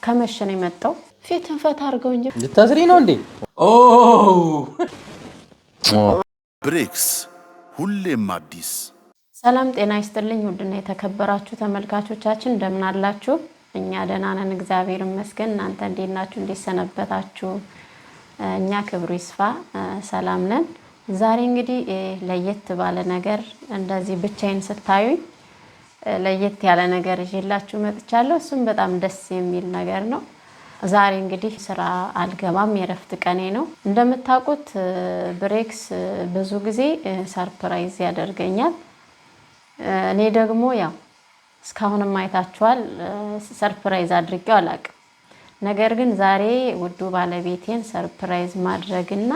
ከመሸ ነው የመጣው። ፊትን ፈታ አድርገው እንጂ ልታስሪ ነው እንዴ? ኦ ብሬክስ ሁሌም አዲስ። ሰላም ጤና ይስጥልኝ ውድና የተከበራችሁ ተመልካቾቻችን እንደምን አላችሁ? እኛ ደህና ነን እግዚአብሔር ይመስገን። እናንተ እንዴት ናችሁ? እንዴት ሰነበታችሁ? እኛ ክብሩ ይስፋ ሰላም ነን። ዛሬ እንግዲህ ለየት ባለ ነገር እንደዚህ ብቻዬን ስታዩኝ ለየት ያለ ነገር ይዤላችሁ መጥቻለሁ። እሱም በጣም ደስ የሚል ነገር ነው። ዛሬ እንግዲህ ስራ አልገባም፣ የረፍት ቀኔ ነው። እንደምታውቁት ብሬክስ ብዙ ጊዜ ሰርፕራይዝ ያደርገኛል። እኔ ደግሞ ያው እስካሁንም አይታችኋል ሰርፕራይዝ አድርጌው አላውቅም። ነገር ግን ዛሬ ውዱ ባለቤቴን ሰርፕራይዝ ማድረግና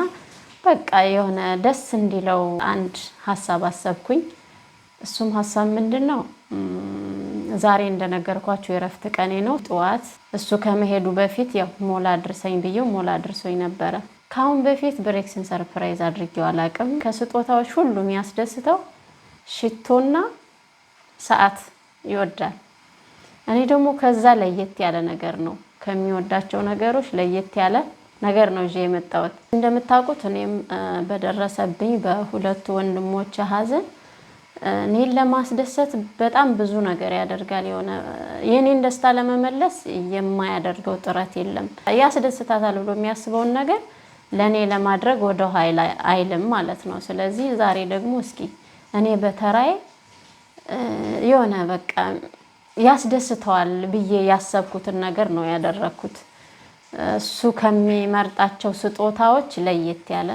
በቃ የሆነ ደስ እንዲለው አንድ ሀሳብ አሰብኩኝ። እሱም ሀሳብ ምንድነው? ዛሬ እንደነገርኳችሁ የረፍት ቀኔ ነው። ጠዋት እሱ ከመሄዱ በፊት ያው ሞላ አድርሰኝ ብዬው ሞላ አድርሶኝ ነበረ። ካሁን በፊት ብሬክስን ሰርፕራይዝ አድርጌው አላውቅም። ከስጦታዎች ሁሉ የሚያስደስተው ሽቶና ሰዓት ይወዳል። እኔ ደግሞ ከዛ ለየት ያለ ነገር ነው ከሚወዳቸው ነገሮች ለየት ያለ ነገር ነው ይዤ የመጣሁት። እንደምታውቁት እኔም በደረሰብኝ በሁለቱ ወንድሞች ሀዘን እኔን ለማስደሰት በጣም ብዙ ነገር ያደርጋል። የኔን ደስታ ለመመለስ የማያደርገው ጥረት የለም። ያስደስታታል ብሎ የሚያስበውን ነገር ለኔ ለማድረግ ወደ ኋላ አይልም ማለት ነው። ስለዚህ ዛሬ ደግሞ እስኪ እኔ በተራዬ የሆነ በቃ ያስደስተዋል ብዬ ያሰብኩትን ነገር ነው ያደረኩት። እሱ ከሚመርጣቸው ስጦታዎች ለየት ያለ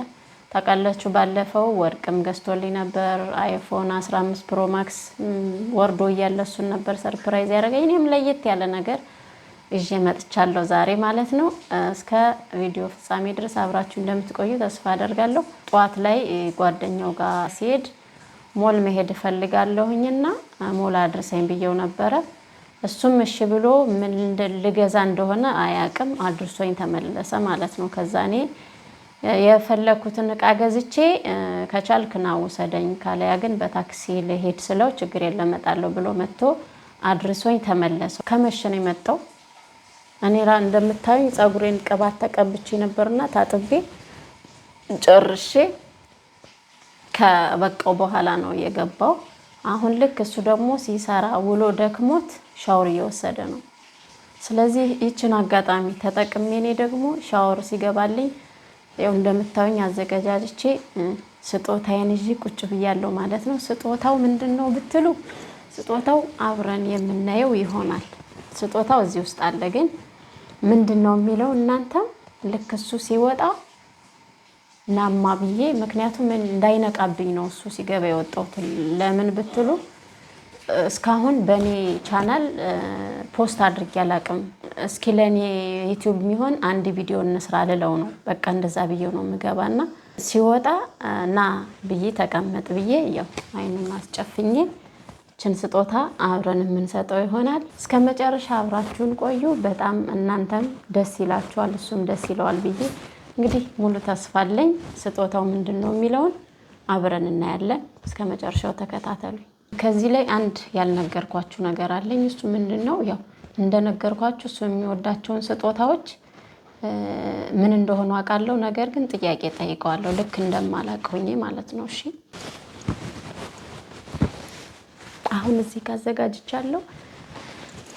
ታውቃላችሁ፣ ባለፈው ወርቅም ገዝቶልኝ ነበር። አይፎን 15 ፕሮ ማክስ ወርዶ እያለ እሱን ነበር ሰርፕራይዝ ያደረገኝ። እኔም ለየት ያለ ነገር ይዤ መጥቻለሁ ዛሬ ማለት ነው። እስከ ቪዲዮ ፍጻሜ ድረስ አብራችሁ እንደምትቆዩ ተስፋ አደርጋለሁ። ጠዋት ላይ ጓደኛው ጋር ሲሄድ ሞል መሄድ እፈልጋለሁኝና ሞል አድርሰኝ ብዬው ነበረ። እሱም እሺ ብሎ ምን ልገዛ እንደሆነ አያውቅም፣ አድርሶኝ ተመለሰ ማለት ነው። ከዛ እኔ የፈለኩትን እቃ ገዝቼ ከቻልክ ና ውሰደኝ ካለያ ግን በታክሲ ልሄድ ስለው ችግር የለም እመጣለሁ ብሎ መጥቶ አድርሶኝ ተመለሰ። ከመሸ ነው የመጣው። እኔ እንደምታዩኝ ፀጉሬን ቅባት ተቀብቼ ነበርና ታጥቤ ጨርሼ ከበቃው በኋላ ነው የገባው። አሁን ልክ እሱ ደግሞ ሲሰራ ውሎ ደክሞት ሻወር እየወሰደ ነው። ስለዚህ ይችን አጋጣሚ ተጠቅሜ እኔ ደግሞ ሻወር ሲገባልኝ ያው እንደምታዩኝ አዘጋጃጅቼ ስጦታዬን ይዤ ቁጭ ብያለሁ ማለት ነው። ስጦታው ምንድነው ብትሉ ስጦታው አብረን የምናየው ይሆናል። ስጦታው እዚህ ውስጥ አለ። ግን ምንድነው የሚለው እናንተ ልክ እሱ ሲወጣ ናማ ብዬ፣ ምክንያቱም እንዳይነቃብኝ ነው እሱ ሲገባ የወጣሁት። ለምን ብትሉ እስካሁን በእኔ ቻናል ፖስት አድርጌ አላውቅም። እስኪ ለእኔ ዩቲዩብ የሚሆን አንድ ቪዲዮ እንስራ ልለው ነው። በቃ እንደዛ ብዬው ነው የምገባና ሲወጣ ና ብዬ ተቀመጥ ብዬ ያው አይኑን አስጨፍኜ ችን ስጦታ አብረን የምንሰጠው ይሆናል። እስከ መጨረሻ አብራችሁን ቆዩ። በጣም እናንተም ደስ ይላችኋል፣ እሱም ደስ ይለዋል ብዬ እንግዲህ ሙሉ ተስፋ አለኝ። ስጦታው ምንድን ነው የሚለውን አብረን እናያለን። እስከ መጨረሻው ተከታተሉ። ከዚህ ላይ አንድ ያልነገርኳችሁ ነገር አለኝ። እሱ ምንድን ነው? ያው እንደነገርኳችሁ እሱ የሚወዳቸውን ስጦታዎች ምን እንደሆኑ አውቃለሁ። ነገር ግን ጥያቄ ጠይቀዋለሁ ልክ እንደማላውቀውኝ ማለት ነው። እሺ አሁን እዚህ ጋር አዘጋጅቻለሁ።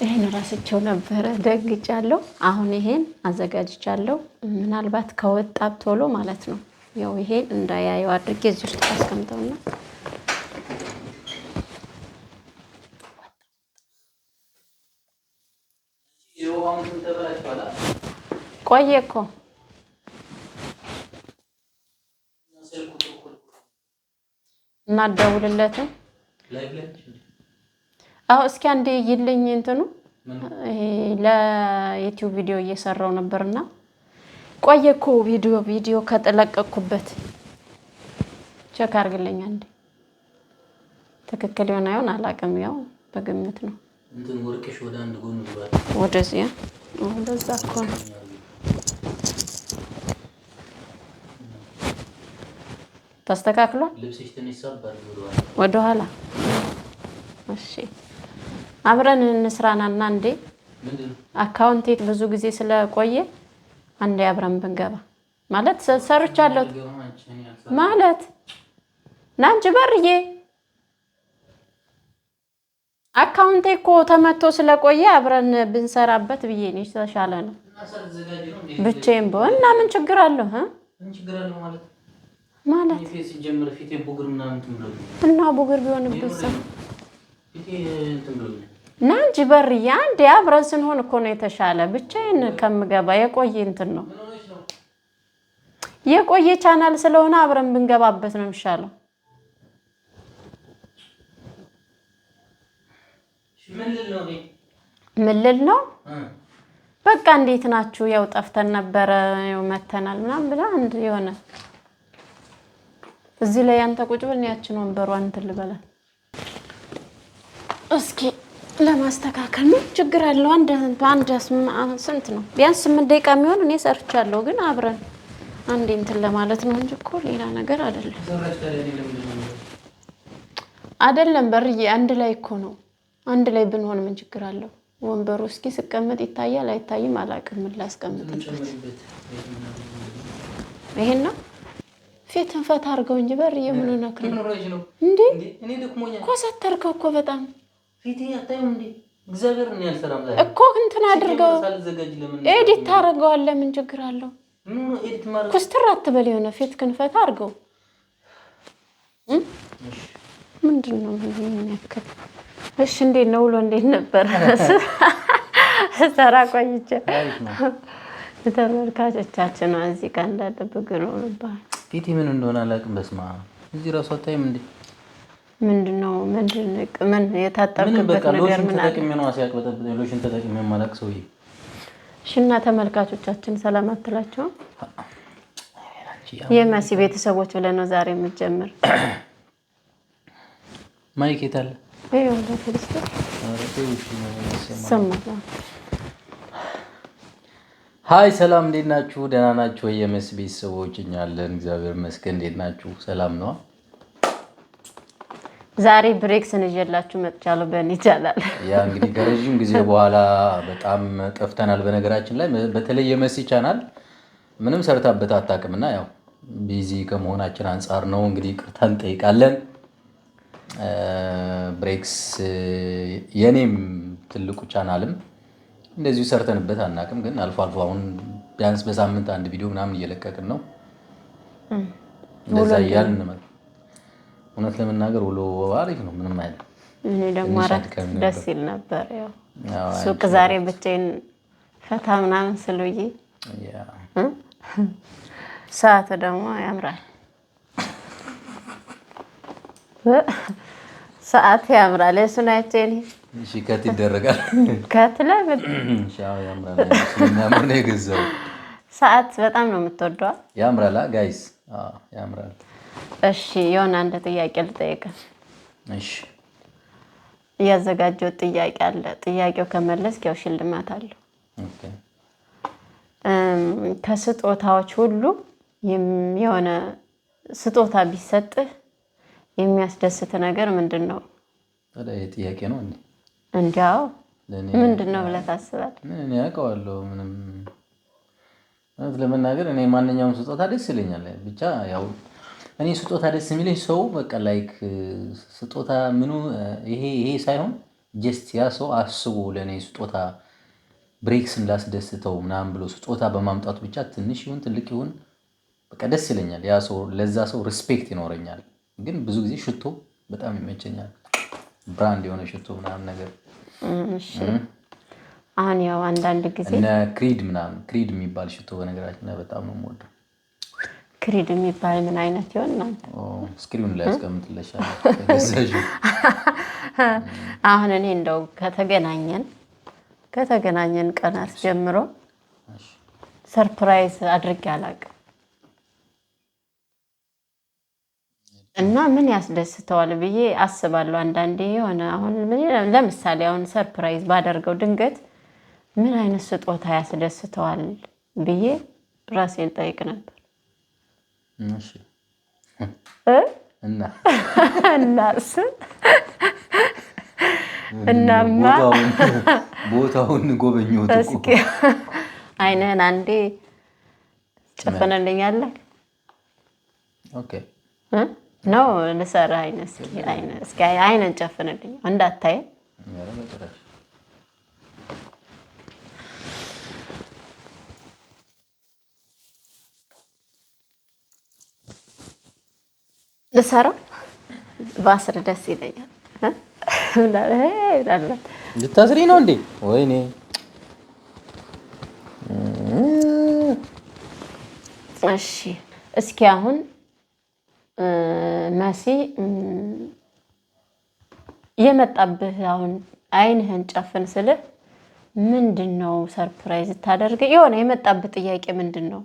ይሄን ራስቸው ነበረ ደግጫለሁ። አሁን ይሄን አዘጋጅቻለሁ። ምናልባት ከወጣ ቶሎ ማለት ነው ያው ይሄን እንዳያየው አድርጌ እዚህ ውስጥ አስቀምጠውና ቆየ እኮ እናደውልለትም። አዎ እስኪ አንዴ ይልኝ እንትኑ ለዩቲዩብ ቪዲዮ እየሰራው ነበርና ቆየ እኮ ቪዲዮ ከተለቀቅኩበት ቼክ አድርግልኝ አንዴ። ትክክል ይሆን አይሆን አላውቅም። ያው በግምት ነው እንትን ወርቅሽ ወደ አንድ ጎን ብሏል። ወደዚህ ወደዛ እኮ ነው። ተስተካክሏል። ልብስሽ ትንሽ ሰበር ብሏል ወደ ኋላ። እሺ አብረን እንስራናና እንዴ አካውንቴት ብዙ ጊዜ ስለቆየ አንዴ አብረን ብንገባ ማለት ሰርቻለሁ ማለት ናንቺ በርዬ አካውንቴ እኮ ተመቶ ስለቆየ አብረን ብንሰራበት ብዬ ነው ተሻለ ነው ብቻዬን በሆን እና ምን ችግር አለው ምን ችግር አለው ማለት ፊት ሲጀምር ፊቴ ቡግር ምናምን ትምለው እና ቡግር ቢሆንበት ሰው ፊቴ እንትምለው ናንቺ በርዬ አንዴ አብረን ስንሆን እኮ ነው የተሻለ ብቻዬን ከምገባ የቆየ እንትን ነው የቆየ ቻናል ስለሆነ አብረን ብንገባበት ነው የሚሻለው ምልል ነው በቃ እንዴት ናችሁ ያው ጠፍተን ነበር ያው መተናል ምናምን ብላ አንድ የሆነ እዚህ ላይ አንተ ቁጭ ብለን ያችን ወንበሯን እንትን ልበላ እስኪ ለማስተካከል ምን ችግር አለው አንድ ስንት ነው ቢያንስ 8 ደቂቃ የሚሆን እኔ ሰርቻለሁ ግን አብረን አንዴ እንትን ለማለት ነው እንጂ እኮ ሌላ ነገር አይደለም በርዬ አንድ ላይ እኮ ነው አንድ ላይ ብንሆን ምን ችግር አለው ወንበሩ እስኪ ስቀመጥ ይታያል አይታይም አላቅም ላስቀምጥበት ይሄን ነው ፊትን ፈታ አድርገው እንጂ በርዬ ምን ሆነክ ነው እንዴ እኔ ደክሞኛል ኮሰተርከው እኮ በጣም ፊቴ አታዩም እንዴ እግዚአብሔር ነው ያልሰራም ዛሬ እኮ እንትን አድርገው ኤዲት ታረጋዋለህ ምን ችግር አለው ምን ኤዲት ማድረግ ኩስትር አትበል የሆነ ፊትክን ፈታ አድርገው ምንድነው የሚያከብ እሺ እንዴት ነው ውሎ እንዴት ነበር ሰራ ቆይቼ ተመልካቾቻችን እዚህ ጋር እንዳደብግ ነው ነበር ፊቴ ምን እንደሆነ አላውቅም በስማ እዚህ ራሱ አታይም እንዴ ምንድነው ምን የታጠብክበት ነገር ምን ተጠቅሜ ነው አሲያቅበጠብ ሎሽን ተጠቅሜ ማላቅ ሰውዬ ሽና ተመልካቾቻችን ሰላም አትላችሁ የማሲ ቤተሰቦች ብለን ነው ዛሬ የምንጀምር ማይክ የታለ ይሄው ለፍልስት ሰማታ ሃይ ሰላም እንዴት ናችሁ ደህና ናችሁ የማሲ ቤተሰቦች እኛ አለን እግዚአብሔር ይመስገን እንዴት ናችሁ ሰላም ነው ዛሬ ብሬክስን ይዤላችሁ መጥቻለሁ በእኔ ቻናል ያ እንግዲህ ከረጅም ጊዜ በኋላ በጣም ጠፍተናል በነገራችን ላይ በተለይ የማሲ ቻናል ምንም ሰርታበት አታውቅምና ያው ቢዚ ከመሆናችን አንፃር ነው እንግዲህ ይቅርታን ጠይቃለን ብሬክስ የኔም ትልቁ ቻናልም እንደዚሁ ሰርተንበት አናውቅም ግን አልፎ አልፎ አሁን ቢያንስ በሳምንት አንድ ቪዲዮ ምናምን እየለቀቅን ነው እንደዛ ያልን ነው እውነት ለመናገር ውሎ አሪፍ ነው ምንም አይደለም እኔ ደግሞ አራት ደስ ይል ነበር ያው ሱቅ ዛሬ ብቻዬን ፈታ ምናምን ስለውዬ ያ ሰዓት ደግሞ ያምራል ሰዓት ያምራል እሱን አይቼኝ እሺ ከት ይደረጋል ከትለብ ሻው ያምራል ስለኛም ነው የገዛው ሰዓት በጣም ነው የምትወደው ያምራላ ጋይስ ያምራል እሺ የሆነ አንድ ጥያቄ ልጠይቅ እሺ ያዘጋጀው ጥያቄ አለ ጥያቄው ከመለስክ ያው ሽልማት አለው ኦኬ ከስጦታዎች ሁሉ የሆነ ስጦታ ቢሰጥህ የሚያስደስት ነገር ምንድነው ታዲያ ጥያቄ ነው እንዴ እንዴው ምንድነው ብለህ ታስባለህ እኔ ያውቀዋለሁ ምንም ለመናገር እኔ ማንኛውም ስጦታ ደስ ይለኛል ብቻ ያው እኔ ስጦታ ደስ የሚለኝ ሰው በቃ ላይክ ስጦታ ምኑ ይሄ ሳይሆን ጀስት ያ ሰው አስቦ ለኔ ስጦታ ብሬክስን ላስደስተው ምናምን ብሎ ስጦታ በማምጣቱ ብቻ ትንሽ ይሁን ትልቅ ይሁን በቃ ደስ ይለኛል ያ ሰው ለዛ ሰው ሪስፔክት ይኖረኛል ግን ብዙ ጊዜ ሽቶ በጣም ይመቸኛል ብራንድ የሆነ ሽቶ ምናምን ነገር እሺ አሁን ያው አንዳንድ ጊዜ እና ክሪድ የሚባል ሽቶ በነገራችን ላይ በጣም ነው የምወደው ክሪድ የሚባል ምን አይነት ይሆን ነው ስክሪን ላይ አስቀምጥልሻለሁ ተገዛጁ አሁን እኔ እንደው ከተገናኘን ቀናት ጀምሮ ሰርፕራይዝ አድርጌ አላውቅም እና ምን ያስደስተዋል ብዬ አስባለሁ አንዳንዴ የሆነ አሁን ለምሳሌ አሁን ሰርፕራይዝ ባደርገው ድንገት ምን አይነት ስጦታ ያስደስተዋል ብዬ ራሴን ጠይቅ ነበር እሺ እናስ እናማ ቦታውን ጎበኘሁት እኮ እስኪ አይነን አንዴ ጨፈነልኛለህ ኦኬ ነው ለሰራ እስኪ አይነን ጨፈነልኝ እንዳታይ ለሰራ ባስር ደስ ይለኛል ልታስሪ ነው እንዴ ወይኔ እሺ እስኪ አሁን መሲ የመጣብህ አሁን አይንህን ጨፍን ስለ ምንድነው ሰርፕራይዝ ታደርገ የሆነ የመጣብህ ጥያቄ ምንድነው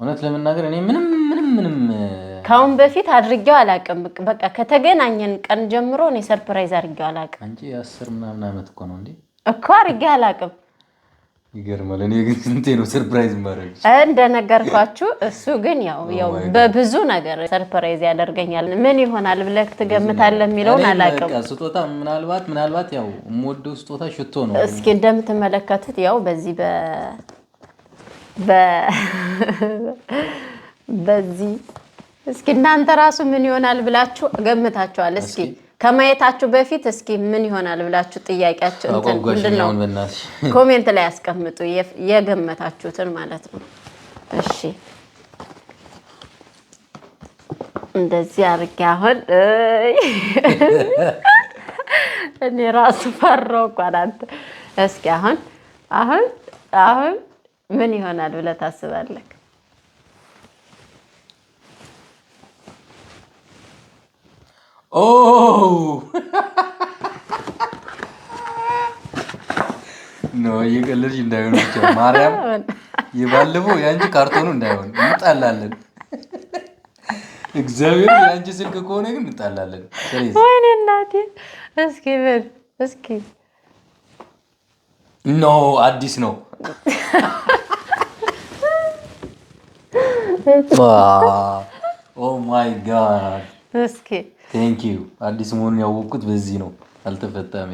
እውነት ለምናገር እኔ ምንም ካሁን በፊት አድርጌው አላቀም በቃ ከተገናኘን ቀን ጀምሮ እኔ ሰርፕራይዝ አድርጌው አላቀም አንቺ 10 ምናምን አመት እኮ ነው እንዴ እኮ አድርጌ አላቀም ይገርማል እኔ ግን እንቴ ነው ሰርፕራይዝ ማድረግ እንደነገርኳችሁ እሱ ግን ያው በብዙ ነገር ሰርፕራይዝ ያደርገኛል ምን ይሆናል ብለህ ትገምታለህ የሚለውን አላቀም በቃ ስጦታ ምናልባት ያው ሞዶ ስጦታ ሽቶ ነው እስኪ እንደምትመለከቱት ያው በዚህ እስኪ እናንተ ራሱ ምን ይሆናል ብላችሁ ገምታችኋል እስኪ ከማየታችሁ በፊት እስኪ ምን ይሆናል ብላችሁ ጥያቄያችሁ ምንድነው ኮሜንት ላይ አስቀምጡ የገመታችሁትን ማለት ነው እሺ እንደዚህ አርጋ አሁን እኔ ራሱ ፈራው ቋንት እስኪ አሁን ምን ይሆናል ብለህ ታስባለህ ኦ ነው የቀለልሽ እንዳይሆን ብቻ ማርያም ይባልበው ያንቺ ካርቶኑ እንዳይሆን እንጣላለን እግዚአብሔር ያንቺ ስልክ ከሆነ ግን እንጣላለን ወይኔ እናቴ እስኪ ኖ አዲስ ነው ኦ ማይ ጋድ እስኪ ቴንክ ዩ አዲስ መሆኑን ያወቅኩት በዚህ ነው አልተፈታም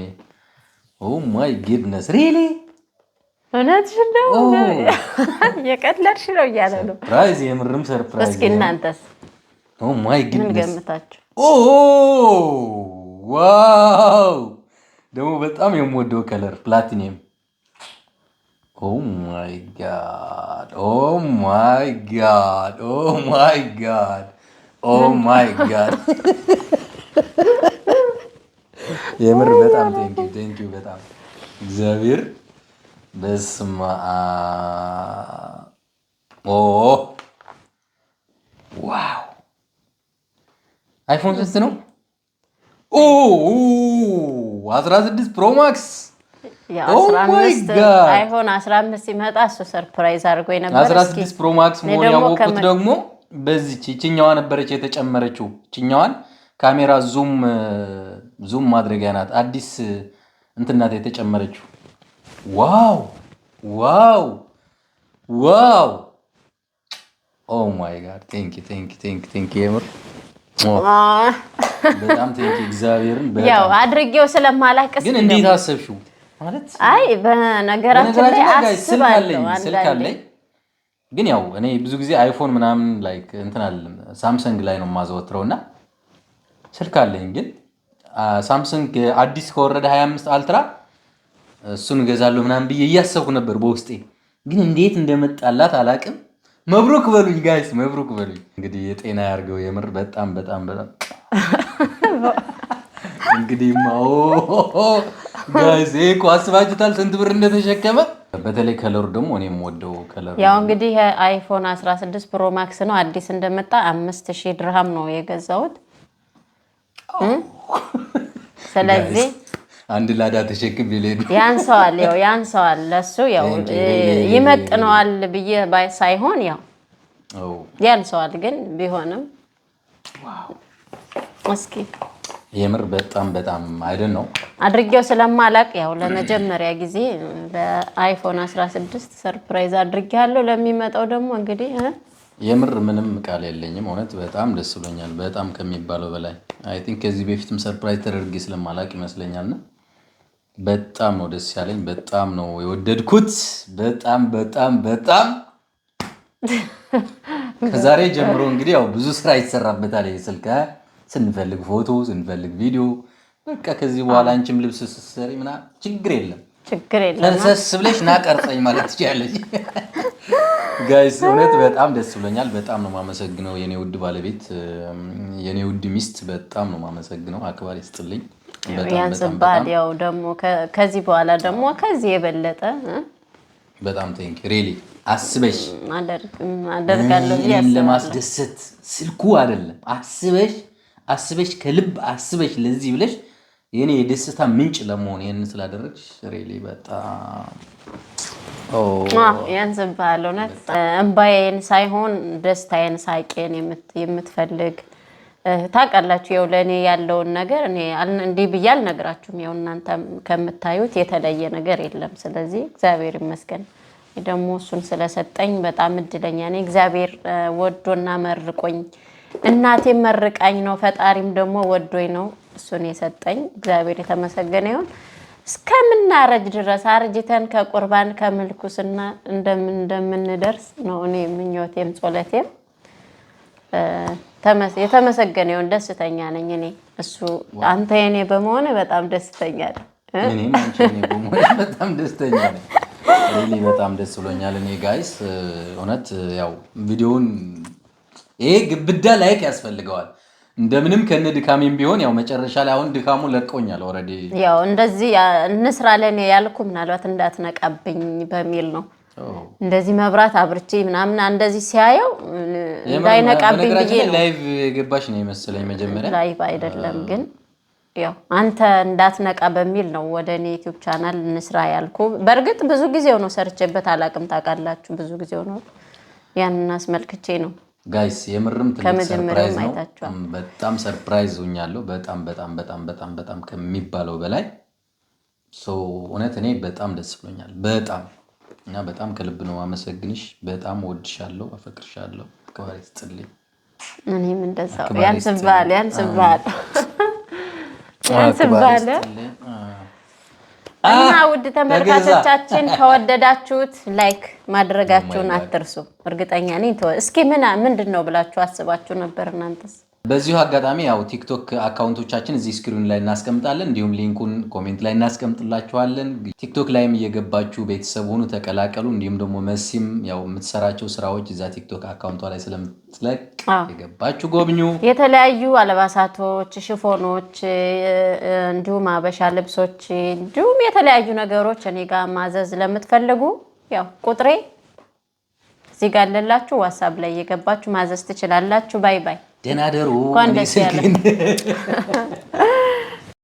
ኦ ማይ ጉድነስ ሪሊ እውነትሽ ነው የቀለድሽ ነው እያለ ነው ሰርፕራይዝ የምርም ሰርፕራይዝ እስኪ እናንተስ ኦ ማይ ጉድነስ ምን ገምታችሁ ኦ ዋው ደግሞ በጣም የምወደው ከለር ፕላቲኒየም ኦ ማይ ጋድ ኦ ማይ ጋድ ኦ ማይ ጋድ ኦ ማይ ጋድ የምር በጣም ቴንክ ዩ በጣም እግዚአብሔር በስማ ኦ ዋው አይፎን ስንት ነው ኦ 16 ፕሮ ማክስ ያው 15 አይፎን 15 ሲመጣ እሱ ሰርፕራይዝ አድርጎኝ ነበር 16 ፕሮ ማክስ መሆን ያወቅኩት ደግሞ በዚህ ቺኛዋ ነበረች የተጨመረችው ቺኛዋን ካሜራ ዙም ማድረጊያ ናት አዲስ እንትናት የተጨመረችው ዋው ኦ ማይ ጋድ ቴንክ የምር በጣም ቴንክ እግዚአብሔርን በጣም ያው አድርጌው ስለማላቀስ ግን እንዴት አሰብሽው ማለት አይ በነገራችን ላይ አስባለሁ ስልካለኝ ግን ያው እኔ ብዙ ጊዜ አይፎን ምናምን ላይክ እንትን አይደለም ሳምሰንግ ላይ ነው ማዘወትረውና ስልካለኝ ግን ሳምሰንግ አዲስ ከወረደ 25 አልትራ እሱን ገዛለሁ ምናምን ብዬ እያሰብኩ ነበር በውስጤ ግን እንዴት እንደመጣላት አላቅም መብሩክ በሉኝ ጋይስ መብሩክ በሉኝ እንግዲህ የጤና ያርገው የምር በጣም እንግዲህ ጋይስ እኮ አስባችሁታል ስንት ብር እንደተሸከመ በተለይ ከለሩ ደግሞ እኔም ወደው ከለሩ ያው እንግዲህ አይፎን 16 ፕሮ ማክስ ነው አዲስ እንደመጣ 5000 ድርሃም ነው የገዛሁት ስለዚህ አንድ ላዳ ተሸክም ቢለኝ ያንሰዋል ለሱ ያው ይመጥነዋል ብዬ ሳይሆን ያው ያንሰዋል ግን ቢሆንም እስኪ የምር በጣም አይደን ነው አድርጌው ስለማላቅ ያው ለመጀመሪያ ጊዜ በአይፎን 16 ሰርፕራይዝ አድርጌያለሁ ለሚመጣው ደግሞ እንግዲህ የምር ምንም ቃል የለኝም። እውነት በጣም ደስ ብሎኛል። በጣም ከሚባለው በላይ አይ ቲንክ ከዚህ በፊትም ሰርፕራይዝ ተደርጌ ስለማላቅ ይመስለኛልና በጣም ነው ደስ ያለኝ። በጣም ነው የወደድኩት። በጣም በጣም በጣም ከዛሬ ጀምሮ እንግዲህ ያው ብዙ ስራ ይሰራበታል። ስልክ ስንፈልግ ፎቶ፣ ስንፈልግ ቪዲዮ በቃ ከዚህ በኋላ አንቺም ልብስ ስትሰሪ ምናምን ችግር የለም ተንሰስ ብለሽ ና ቀርጸኝ ማለት ትችላለች። ጋይስ እውነት በጣም ደስ ብሎኛል። በጣም ነው ማመሰግነው የኔ ውድ ባለቤት፣ የኔ ውድ ሚስት በጣም ነው ማመሰግነው። አክባሪ ስጥልኝ። ያንስባል። ያው ደግሞ ከዚህ በኋላ ደግሞ ከዚህ የበለጠ በጣም ቴንክ ሪሊ አስበሽ አደርጋለሁ ለማስደሰት ስልኩ አይደለም አስበሽ ከልብ አስበሽ ለዚህ ብለሽ የኔ የደስታ ምንጭ ለመሆን ይሄን ስላደረግሽ ሪሊ በጣም ያንስባል። እውነት እንባዬን ሳይሆን ደስታዬን ሳቄን የምትፈልግ ታውቃላችሁ። ያው ለእኔ ያለውን ነገር እኔ እንዲህ ብዬ አልነግራችሁም። ያው እናንተ ከምታዩት የተለየ ነገር የለም። ስለዚህ እግዚአብሔር ይመስገን ደግሞ እሱን ስለሰጠኝ በጣም እድለኛ ነኝ። እግዚአብሔር ወዶና መርቆኝ እናቴም መርቃኝ ነው፣ ፈጣሪም ደግሞ ወዶኝ ነው እሱን የሰጠኝ። እግዚአብሔር የተመሰገነ ይሁን። እስከምናረጅ ድረስ አርጅተን ከቁርባን ከምልኩስና እንደምንደርስ ነው እኔ ምኞቴም ጸሎቴም። የተመሰገነ ይሁን። ደስተኛ ነኝ እኔ እሱ አንተ የኔ በመሆነ በጣም ደስተኛ ነኝ። እኔም አንቺ የኔ በመሆነ በጣም ደስተኛ ነኝ። ሪሊ በጣም ደስ ብሎኛል። እኔ ጋይስ እውነት ያው ቪዲዮውን ይሄ ግብዳ ላይክ ያስፈልገዋል። እንደምንም ከነ ድካሜም ቢሆን ያው መጨረሻ ላይ አሁን ድካሙ ለቆኛል ኦሬዲ። ያው እንደዚህ እንስራ ለኔ ያልኩ ምናልባት እንዳትነቃብኝ በሚል ነው። እንደዚህ መብራት አብርቼ ምናምን እንደዚህ ሲያየው እንዳይነቃብኝ ብዬ ነው። ላይቭ የገባሽ ነው የመሰለኝ መጀመሪያ። ላይቭ አይደለም ግን ያው አንተ እንዳትነቃ በሚል ነው ወደ እኔ ዩቲዩብ ቻናል እንስራ ያልኩ። በእርግጥ ብዙ ጊዜው ነው ሰርቼበት አላቅም፣ ታውቃላችሁ። ብዙ ጊዜው ነው ያንን አስመልክቼ ነው ጋይስ። የምርም ትልቅ ሰርፕራይዝ ነው። በጣም ሰርፕራይዝ ሆኛለሁ። በጣም በጣም በጣም በጣም በጣም ከሚባለው በላይ እውነት እኔ በጣም ደስ ብሎኛል። በጣም እና በጣም ከልብ ነው አመሰግንሽ። በጣም ወድሻለሁ፣ አፈቅርሻለሁ። አክባሪ ስጥልኝ። እኔም እንደዛው ያንስባል እና ውድ ተመልካቾቻችን ከወደዳችሁት ላይክ ማድረጋችሁን አትርሱ። እርግጠኛ ነኝ እስኪ ምንድን ነው ብላችሁ አስባችሁ ነበር እናንተስ? በዚሁ አጋጣሚ ያው ቲክቶክ አካውንቶቻችን እዚህ ስክሪን ላይ እናስቀምጣለን፣ እንዲሁም ሊንኩን ኮሜንት ላይ እናስቀምጥላችኋለን። ቲክቶክ ላይም እየገባችሁ ቤተሰብ ሁኑ፣ ተቀላቀሉ። እንዲሁም ደግሞ መሲም ያው የምትሰራቸው ስራዎች እዛ ቲክቶክ አካውንቷ ላይ ስለምትለቅ የገባችሁ ጎብኙ። የተለያዩ አልባሳቶች፣ ሽፎኖች፣ እንዲሁም አበሻ ልብሶች፣ እንዲሁም የተለያዩ ነገሮች እኔ ጋር ማዘዝ ለምትፈልጉ ያው ቁጥሬ እዚህ ጋር አለላችሁ። ዋትስአፕ ላይ እየገባችሁ ማዘዝ ትችላላችሁ። ባይ ባይ። ደህና ደሩ።